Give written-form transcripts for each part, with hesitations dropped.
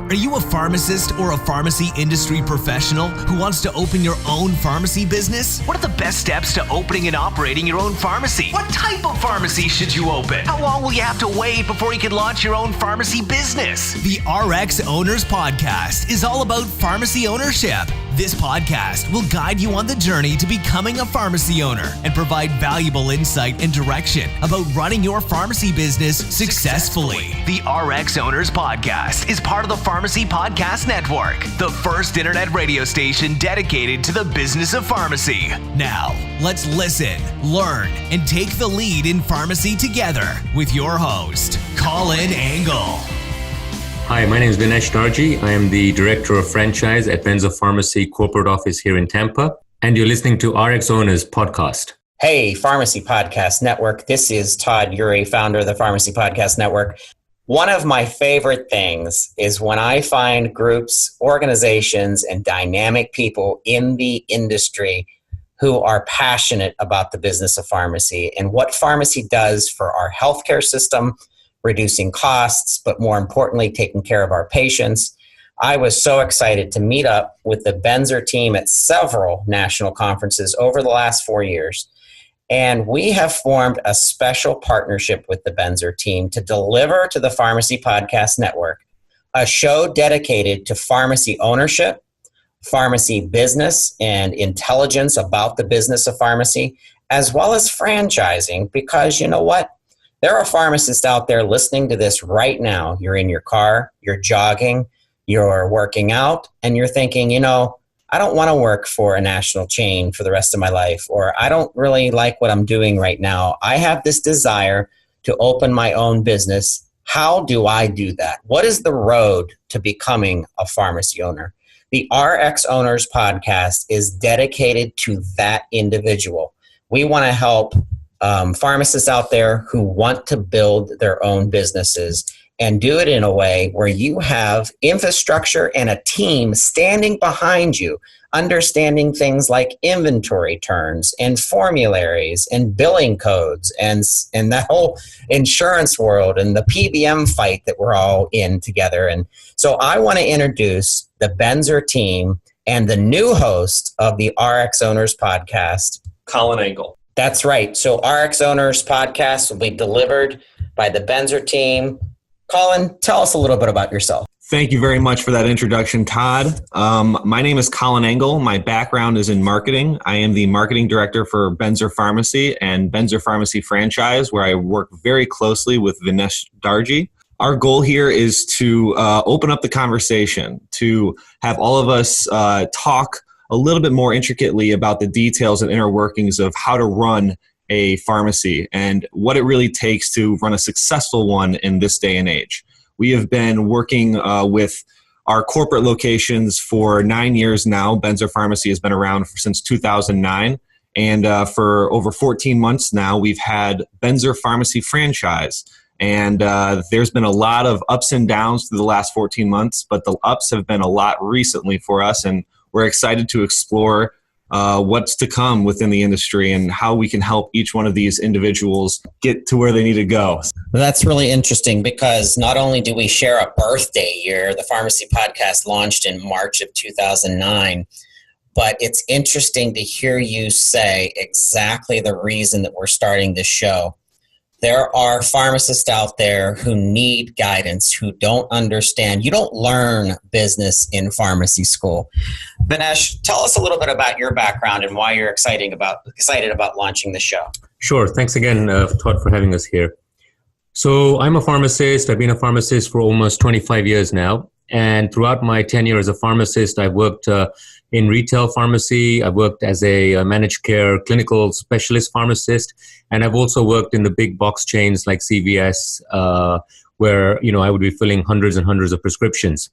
Are you a pharmacist or a pharmacy industry professional who wants to open your own pharmacy business? What are the best steps to opening and operating your own pharmacy? What type of pharmacy should you open? How long will you have to wait before you can launch your own pharmacy business? The RX Owners Podcast is all about pharmacy ownership. This podcast will guide you on the journey to becoming a pharmacy owner and provide valuable insight and direction about running your pharmacy business successfully. The RX Owners Podcast is part of the Pharmacy Podcast Network, the first internet radio station dedicated to the business of pharmacy. Now, let's listen, learn, and take the lead in pharmacy together with your host, Colin Angle. Hi, my name is Vinesh Darji. I am the Director of Franchise at Benzer Pharmacy Corporate Office here in Tampa, and you're listening to RX Owners Podcast. Hey, Pharmacy Podcast Network. This is Todd Uri, founder of the Pharmacy Podcast Network. One of my favorite things is when I find groups, organizations, and dynamic people in the industry who are passionate about the business of pharmacy and what pharmacy does for our healthcare system, reducing costs, but more importantly, taking care of our patients. I was so excited to meet up with the Benzer team at several national conferences over the last 4 years. And we have formed a special partnership with the Benzer team to deliver to the Pharmacy Podcast Network a show dedicated to pharmacy ownership, pharmacy business, and intelligence about the business of pharmacy, as well as franchising, because you know what? There are pharmacists out there listening to this right now. You're in your car, you're jogging, you're working out, and you're thinking, you know, I don't want to work for a national chain for the rest of my life, or I don't really like what I'm doing right now. I have this desire to open my own business. How do I do that? What is the road to becoming a pharmacy owner? The RX Owners Podcast is dedicated to that individual. We want to help pharmacists out there who want to build their own businesses and do it in a way where you have infrastructure and a team standing behind you, understanding things like inventory turns and formularies and billing codes and that whole insurance world and the PBM fight that we're all in together. And so I want to introduce the Benzer team and the new host of the RX Owners Podcast, Colin Angle. That's right. So RX Owners Podcast will be delivered by the Benzer team. Colin, tell us a little bit about yourself. Thank you very much for that introduction, Todd. My name is Colin Angle. My background is in marketing. I am the marketing director for Benzer Pharmacy and Benzer Pharmacy Franchise, where I work very closely with Vinesh Darji. Our goal here is to open up the conversation, to have all of us talk a little bit more intricately about the details and inner workings of how to run a pharmacy and what it really takes to run a successful one in this day and age. We have been working with our corporate locations for 9 years now. Benzer Pharmacy has been around since 2009. And for over 14 months now, we've had Benzer Pharmacy Franchise. And there's been a lot of ups and downs through the last 14 months, but the ups have been a lot recently for us. And we're excited to explore what's to come within the industry and how we can help each one of these individuals get to where they need to go. That's really interesting because not only do we share a birthday year, the Pharmacy Podcast launched in March of 2009, but it's interesting to hear you say exactly the reason that we're starting this show. There are pharmacists out there who need guidance, who don't understand. You don't learn business in pharmacy school. Vinesh, tell us a little bit about your background and why you're excited about launching the show. Sure. Thanks again, Todd, for having us here. So I'm a pharmacist. I've been a pharmacist for almost 25 years now. And throughout my tenure as a pharmacist, I've worked in retail pharmacy. I've worked as a managed care clinical specialist pharmacist. And I've also worked in the big box chains like CVS, where I would be filling hundreds and hundreds of prescriptions.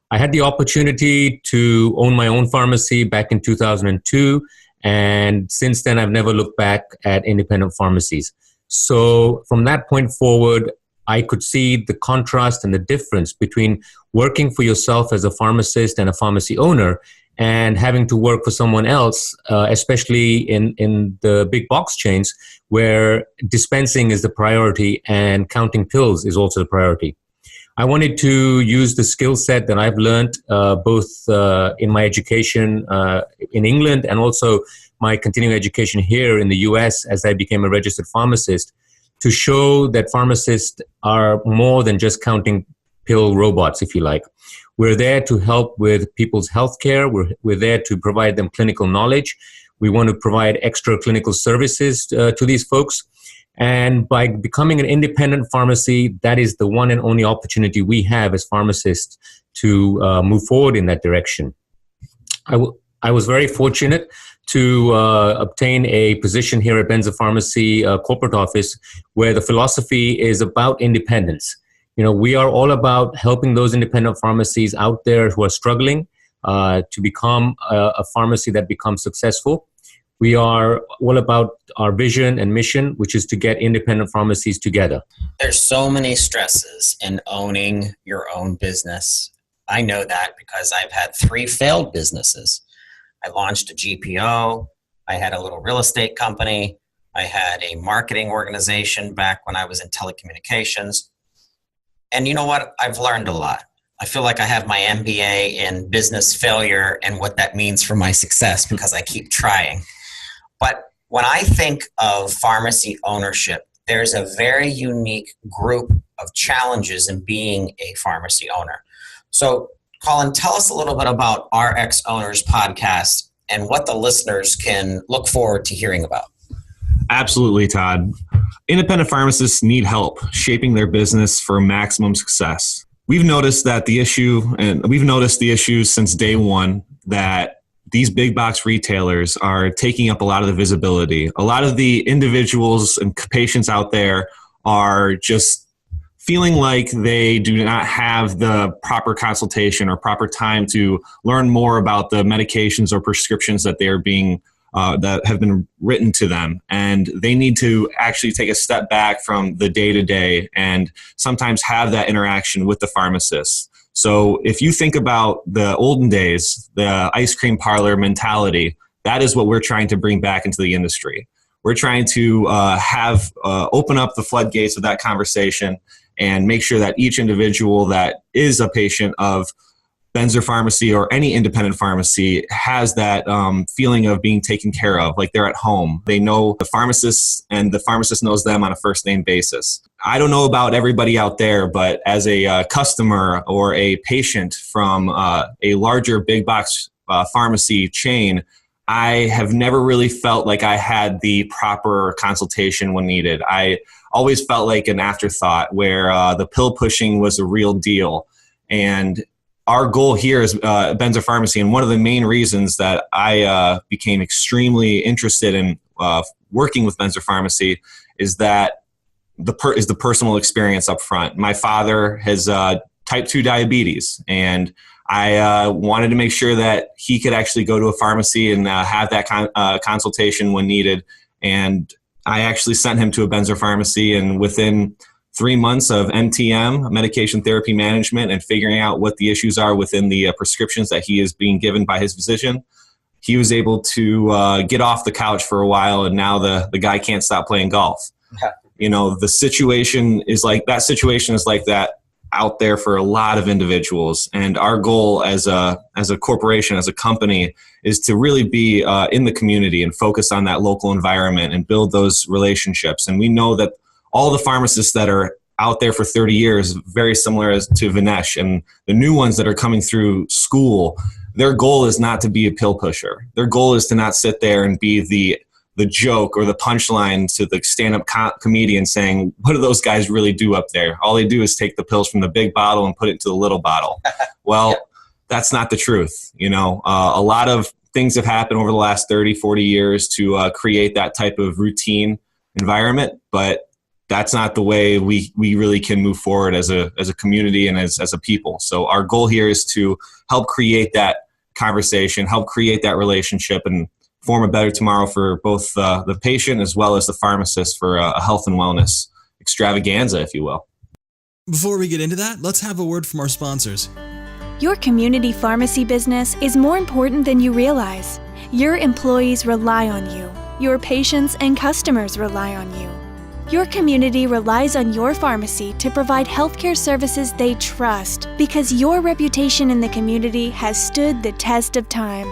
I had the opportunity to own my own pharmacy back in 2002. And since then, I've never looked back at independent pharmacies. So from that point forward, I could see the contrast and the difference between working for yourself as a pharmacist and a pharmacy owner and having to work for someone else, especially in the big box chains where dispensing is the priority and counting pills is also the priority. I wanted to use the skill set that I've learned both in my education in England and also my continuing education here in the US as I became a registered pharmacist to show that pharmacists are more than just counting pill robots, if you like. We're there to help with people's healthcare. We're there to provide them clinical knowledge. We want to provide extra clinical services to these folks. And by becoming an independent pharmacy, that is the one and only opportunity we have as pharmacists to move forward in that direction. I was very fortunate to obtain a position here at Benzer Pharmacy corporate office where the philosophy is about independence. You know, we are all about helping those independent pharmacies out there who are struggling to become a pharmacy that becomes successful. We are all about our vision and mission, which is to get independent pharmacies together. There's so many stresses in owning your own business. I know that because I've had 3 failed businesses. I launched a GPO. I had a little real estate company. I had a marketing organization back when I was in telecommunications. And you know what? I've learned a lot. I feel like I have my MBA in business failure and what that means for my success because I keep trying. But when I think of pharmacy ownership, there's a very unique group of challenges in being a pharmacy owner. So, Colin, tell us a little bit about RX Owners Podcast and what the listeners can look forward to hearing about. Absolutely, Todd. Independent pharmacists need help shaping their business for maximum success. We've noticed the issues since day one that these big box retailers are taking up a lot of the visibility. A lot of the individuals and patients out there are just feeling like they do not have the proper consultation or proper time to learn more about the medications or prescriptions that they are being that have been written to them. And they need to actually take a step back from the day-to-day and sometimes have that interaction with the pharmacist. So if you think about the olden days, the ice cream parlor mentality, that is what we're trying to bring back into the industry. We're trying to open up the floodgates of that conversation and make sure that each individual that is a patient of Benzer Pharmacy or any independent pharmacy has that feeling of being taken care of, like they're at home. They know the pharmacist and the pharmacist knows them on a first name basis. I don't know about everybody out there, but as a customer or a patient from a larger big box pharmacy chain, I have never really felt like I had the proper consultation when needed. I always felt like an afterthought where the pill pushing was a real deal. And our goal here is Benzer Pharmacy, and one of the main reasons that I became extremely interested in working with Benzer Pharmacy is that the personal experience up front. My father has type 2 diabetes, and I wanted to make sure that he could actually go to a pharmacy and have that consultation when needed. And I actually sent him to a Benzer Pharmacy, and within 3 months of MTM, medication therapy management, and figuring out what the issues are within the prescriptions that he is being given by his physician, he was able to get off the couch for a while, and now the guy can't stop playing golf. You know, the situation is like that out there for a lot of individuals. And our goal as a corporation, as a company, is to really be in the community and focus on that local environment and build those relationships. And we know that all the pharmacists that are out there for 30 years, very similar to Vinesh, and the new ones that are coming through school, their goal is not to be a pill pusher. Their goal is to not sit there and be the joke or the punchline to the stand-up comedian saying, what do those guys really do up there? All they do is take the pills from the big bottle and put it into the little bottle. Well, that's not the truth. You know, a lot of things have happened over the last 30, 40 years to create that type of routine environment, but that's not the way we really can move forward as a community and as a people. So our goal here is to help create that conversation, help create that relationship, and form a better tomorrow for both the patient as well as the pharmacist for a health and wellness extravaganza, if you will. Before we get into that, let's have a word from our sponsors. Your community pharmacy business is more important than you realize. Your employees rely on you. Your patients and customers rely on you. Your community relies on your pharmacy to provide healthcare services they trust because your reputation in the community has stood the test of time.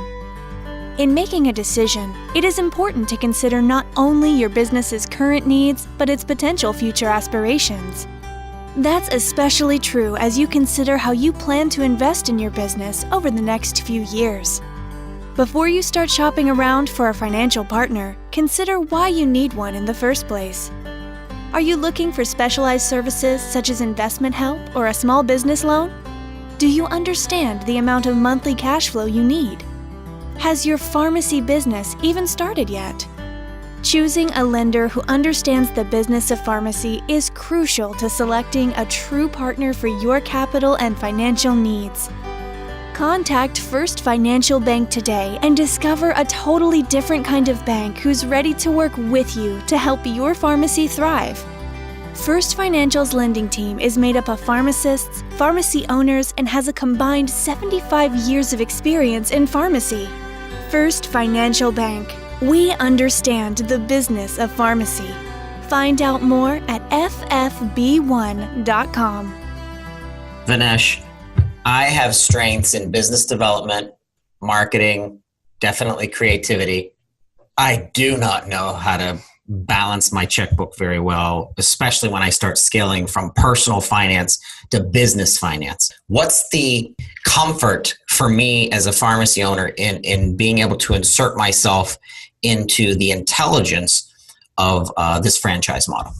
In making a decision, it is important to consider not only your business's current needs, but its potential future aspirations. That's especially true as you consider how you plan to invest in your business over the next few years. Before you start shopping around for a financial partner, consider why you need one in the first place. Are you looking for specialized services such as investment help or a small business loan? Do you understand the amount of monthly cash flow you need? Has your pharmacy business even started yet? Choosing a lender who understands the business of pharmacy is crucial to selecting a true partner for your capital and financial needs. Contact First Financial Bank today and discover a totally different kind of bank who's ready to work with you to help your pharmacy thrive. First Financial's lending team is made up of pharmacists, pharmacy owners, and has a combined 75 years of experience in pharmacy. First Financial Bank. We understand the business of pharmacy. Find out more at ffb1.com. Vinesh, I have strengths in business development, marketing, definitely creativity. I do not know how to balance my checkbook very well, especially when I start scaling from personal finance to business finance. What's the comfort for me as a pharmacy owner in being able to insert myself into the intelligence of this franchise model?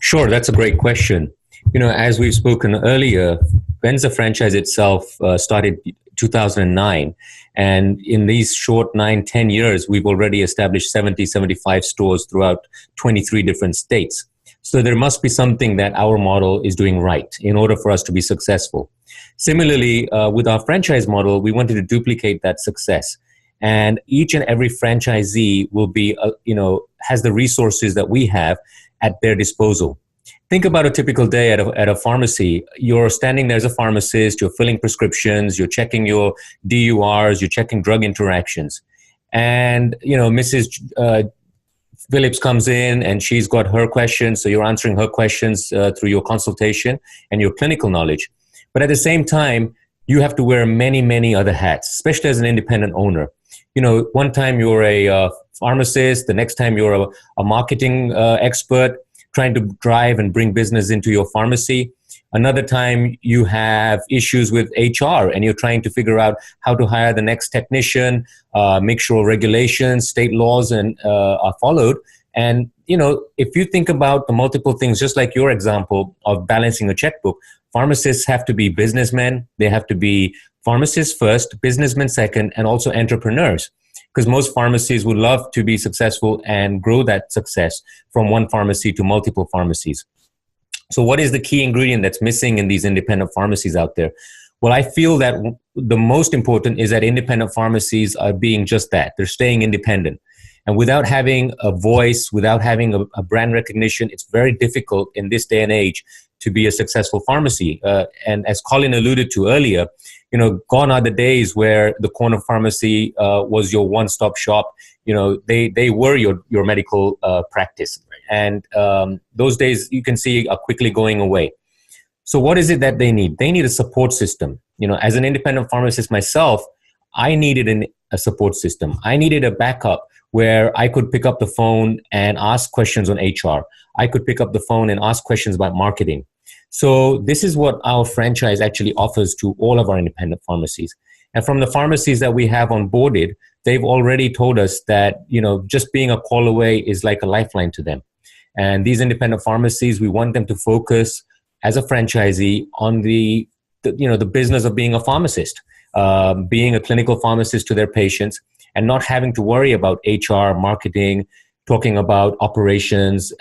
Sure, that's a great question. As we've spoken earlier, Benzer franchise itself started 2009. And in these short 9-10 years, we've already established 70-75 stores throughout 23 different states. So there must be something that our model is doing right in order for us to be successful. Similarly, with our franchise model, we wanted to duplicate that success. And each and every franchisee will be, has the resources that we have at their disposal. Think about a typical day at a pharmacy. You're standing there as a pharmacist, you're filling prescriptions, you're checking your DURs, you're checking drug interactions. And, Mrs. Phillips comes in and she's got her questions, so you're answering her questions through your consultation and your clinical knowledge. But at the same time, you have to wear many, many other hats, especially as an independent owner. One time you're a pharmacist, the next time you're a marketing expert, trying to drive and bring business into your pharmacy. Another time you have issues with HR and you're trying to figure out how to hire the next technician, make sure regulations, state laws are followed. And, if you think about the multiple things, just like your example of balancing a checkbook, pharmacists have to be businessmen. They have to be pharmacists first, businessmen second, and also entrepreneurs. Because most pharmacies would love to be successful and grow that success from one pharmacy to multiple pharmacies. So what is the key ingredient that's missing in these independent pharmacies out there? Well, I feel that the most important is that independent pharmacies are being just that. They're staying independent. And without having a voice, without having a brand recognition, it's very difficult in this day and age to be a successful pharmacy. And as Colin alluded to earlier, gone are the days where the corner pharmacy was your one-stop shop. They were your medical practice. And those days you can see are quickly going away. So what is it that they need? They need a support system. As an independent pharmacist myself, I needed a support system. I needed a backup where I could pick up the phone and ask questions on HR. I could pick up the phone and ask questions about marketing. So this is what our franchise actually offers to all of our independent pharmacies. And from the pharmacies that we have onboarded, they've already told us that, just being a call away is like a lifeline to them. And these independent pharmacies, we want them to focus as a franchisee on the business of being a pharmacist, being a clinical pharmacist to their patients, and not having to worry about HR, marketing, talking about operations,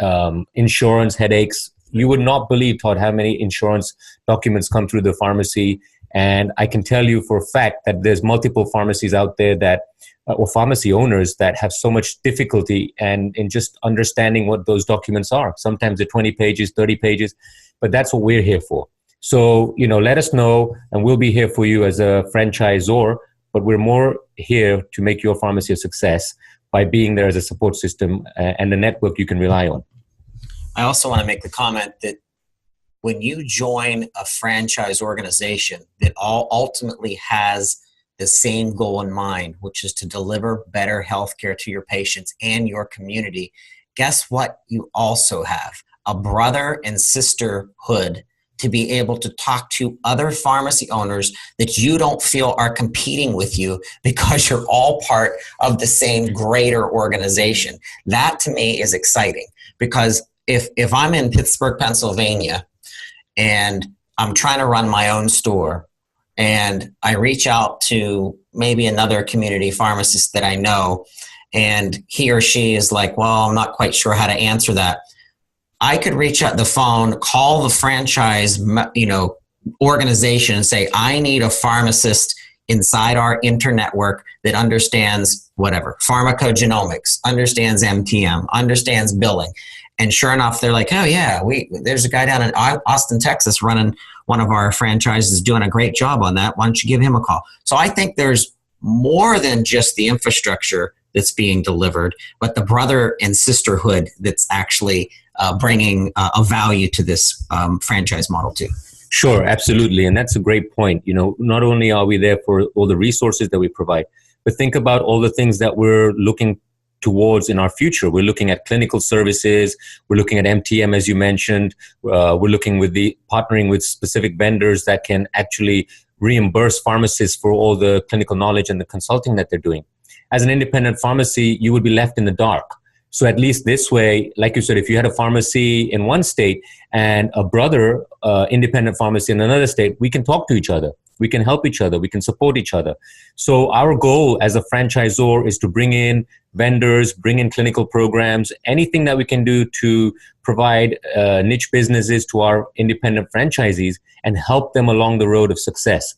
insurance headaches. You would not believe, Todd, how many insurance documents come through the pharmacy. And I can tell you for a fact that there's multiple pharmacies out there or pharmacy owners that have so much difficulty in just understanding what those documents are. Sometimes they're 20 pages, 30 pages, but that's what we're here for. So, let us know, and we'll be here for you as a franchisor, but we're more here to make your pharmacy a success by being there as a support system and a network you can rely on. I also want to make the comment that when you join a franchise organization that all ultimately has the same goal in mind, which is to deliver better healthcare to your patients and your community, guess what you also have? A brother and sisterhood to be able to talk to other pharmacy owners that you don't feel are competing with you because you're all part of the same greater organization. That to me is exciting, because if I'm in Pittsburgh, Pennsylvania, and I'm trying to run my own store, and I reach out to maybe another community pharmacist that I know, and he or she is like, well, I'm not quite sure how to answer that. I could reach out the phone, call the franchise, organization and say, I need a pharmacist inside our internetwork that understands whatever, pharmacogenomics, understands MTM, understands billing. And sure enough, they're like, oh yeah, there's a guy down in Austin, Texas running one of our franchises doing a great job on that. Why don't you give him a call? So I think there's more than just the infrastructure that's being delivered, but the brother and sisterhood that's actually bringing a value to this franchise model too. Sure, absolutely. And that's a great point. Not only are we there for all the resources that we provide, but think about all the things that we're looking towards in our future. We're looking at clinical services. We're looking at MTM, as you mentioned. We're looking partnering with specific vendors that can actually reimburse pharmacists for all the clinical knowledge and the consulting that they're doing. As an independent pharmacy, you would be left in the dark. So at least this way, like you said, if you had a pharmacy in one state and a brother independent pharmacy in another state, we can talk to each other. We can help each other. We can support each other. So our goal as a franchisor is to bring in vendors, bring in clinical programs, anything that we can do to provide niche businesses to our independent franchisees and help them along the road of success.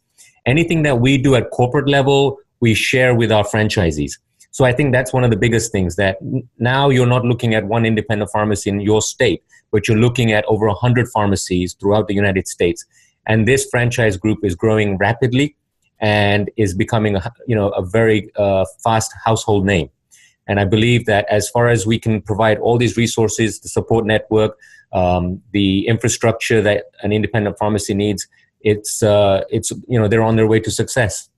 Anything that we do at corporate level, we share with our franchisees. So I think that's one of the biggest things, that now you're not looking at one independent pharmacy in your state, but you're looking at over 100 pharmacies throughout the United States. And this franchise group is growing rapidly and is becoming a very fast household name. And I believe that as far as we can provide all these resources, the support network, the infrastructure that an independent pharmacy needs, it's they're on their way to success.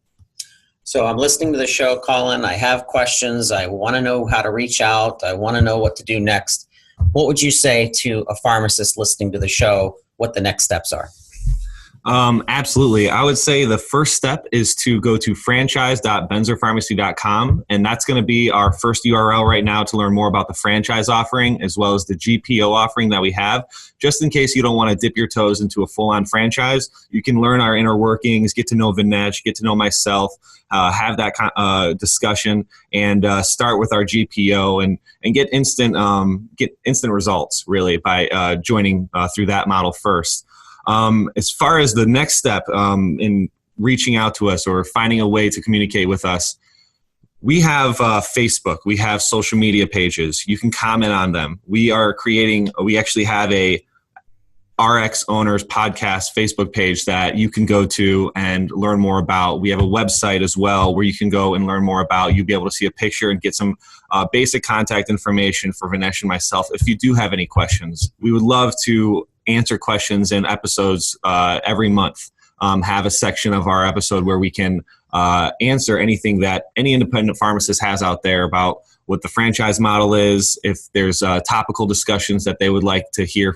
So I'm listening to the show, Colin. I have questions. I want to know how to reach out. I want to know what to do next. What would you say to a pharmacist listening to the show, what the next steps are? Absolutely. I would say the first step is to go to franchise.benzerpharmacy.com, and that's going to be our first URL right now to learn more about the franchise offering as well as the GPO offering that we have. Just in case you don't want to dip your toes into a full-on franchise, you can learn our inner workings, get to know Vinesh, get to know myself, have that discussion, and start with our GPO and get instant results really by joining through that model first. As far as the next step in reaching out to us or finding a way to communicate with us, we have Facebook, we have social media pages. You can comment on them. We actually have a RX Owners Podcast Facebook page that you can go to and learn more about. We have a website as well where you can go and learn more about. You'll be able to see a picture and get some basic contact information for Vinesh and myself if you do have any questions. We would love to answer questions in episodes every month. Have a section of our episode where we can answer anything that any independent pharmacist has out there about what the franchise model is, if there's topical discussions that they would like to hear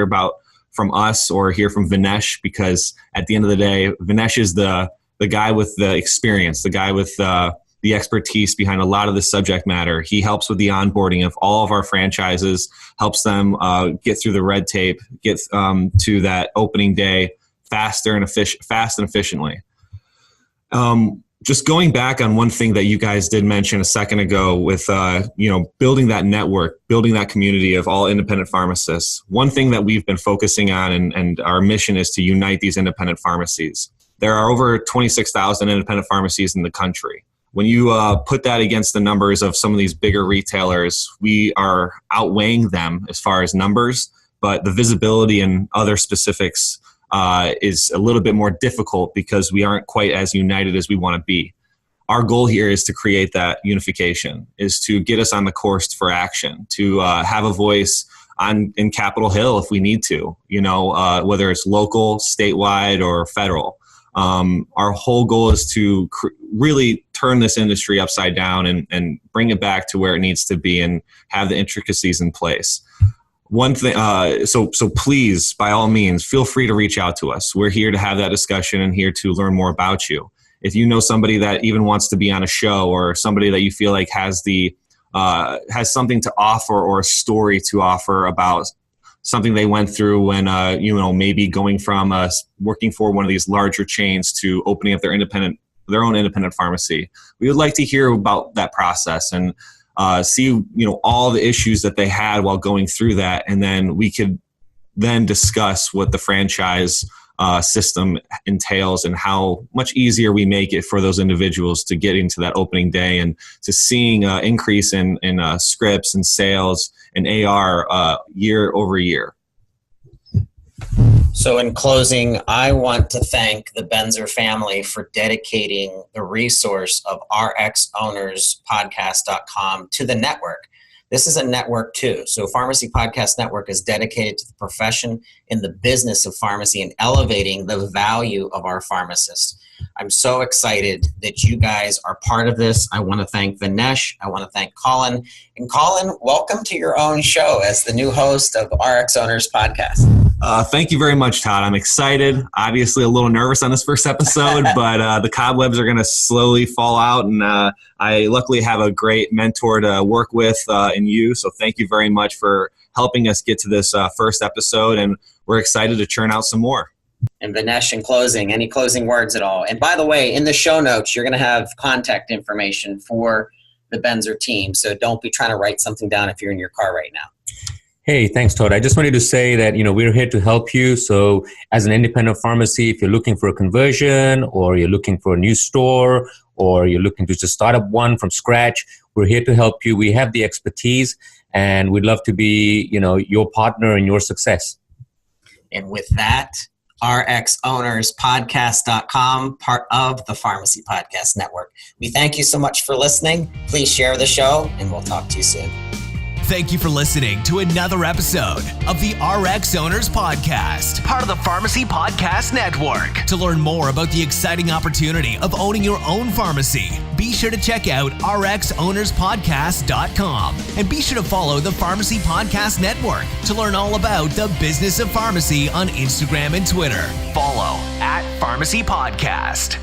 about from us or hear from Vinesh, because at the end of the day, Vinesh is the guy with the experience, the guy with the expertise behind a lot of the subject matter. He helps with the onboarding of all of our franchises, helps them get through the red tape, get to that opening day fast and efficiently. Just going back on one thing that you guys did mention a second ago with building that network, building that community of all independent pharmacists. One thing that we've been focusing on and our mission is to unite these independent pharmacies. There are over 26,000 independent pharmacies in the country. When you put that against the numbers of some of these bigger retailers, we are outweighing them as far as numbers, but the visibility and other specifics is a little bit more difficult because we aren't quite as united as we want to be. Our goal here is to create that unification, is to get us on the course for action, to have a voice in Capitol Hill if we need to, whether it's local, statewide, or federal. Our whole goal is to really turn this industry upside down and bring it back to where it needs to be and have the intricacies in place. One thing, so please, by all means, feel free to reach out to us. We're here to have that discussion and here to learn more about you. If you know somebody that even wants to be on a show, or somebody that you feel like has something to offer or a story to offer about something they went through when, maybe going from working for one of these larger chains to opening up their own independent pharmacy, we would like to hear about that process and see, all the issues that they had while going through that. And then we could then discuss what the franchise system entails and how much easier we make it for those individuals to get into that opening day and to seeing an increase in scripts and sales and AR year over year. So in closing, I want to thank the Benzer family for dedicating the resource of rxownerspodcast.com to the network. This is a network too. So Pharmacy Podcast Network is dedicated to the profession in the business of pharmacy and elevating the value of our pharmacists. I'm so excited that you guys are part of this. I want to thank Vinesh. I want to thank Colin. And Colin, welcome to your own show as the new host of RX Owners Podcast. Thank you very much, Todd. I'm excited. Obviously a little nervous on this first episode, but the cobwebs are going to slowly fall out. And I luckily have a great mentor to work with in you. So thank you very much for helping us get to this first episode. And we're excited to churn out some more. And Vinesh, in closing, any closing words at all? And by the way, in the show notes, you're going to have contact information for the Benzer team. So don't be trying to write something down if you're in your car right now. Hey, thanks, Todd. I just wanted to say that, we're here to help you. So as an independent pharmacy, if you're looking for a conversion or you're looking for a new store or you're looking to just start up one from scratch, we're here to help you. We have the expertise and we'd love to be, your partner in your success. And with that, rxownerspodcast.com, part of the Pharmacy Podcast Network. We thank you so much for listening. Please share the show, and we'll talk to you soon. Thank you for listening to another episode of the RX Owners Podcast, part of the Pharmacy Podcast Network. To learn more about the exciting opportunity of owning your own pharmacy, be sure to check out rxownerspodcast.com and be sure to follow the Pharmacy Podcast Network to learn all about the business of pharmacy on Instagram and Twitter. Follow @Pharmacy Podcast.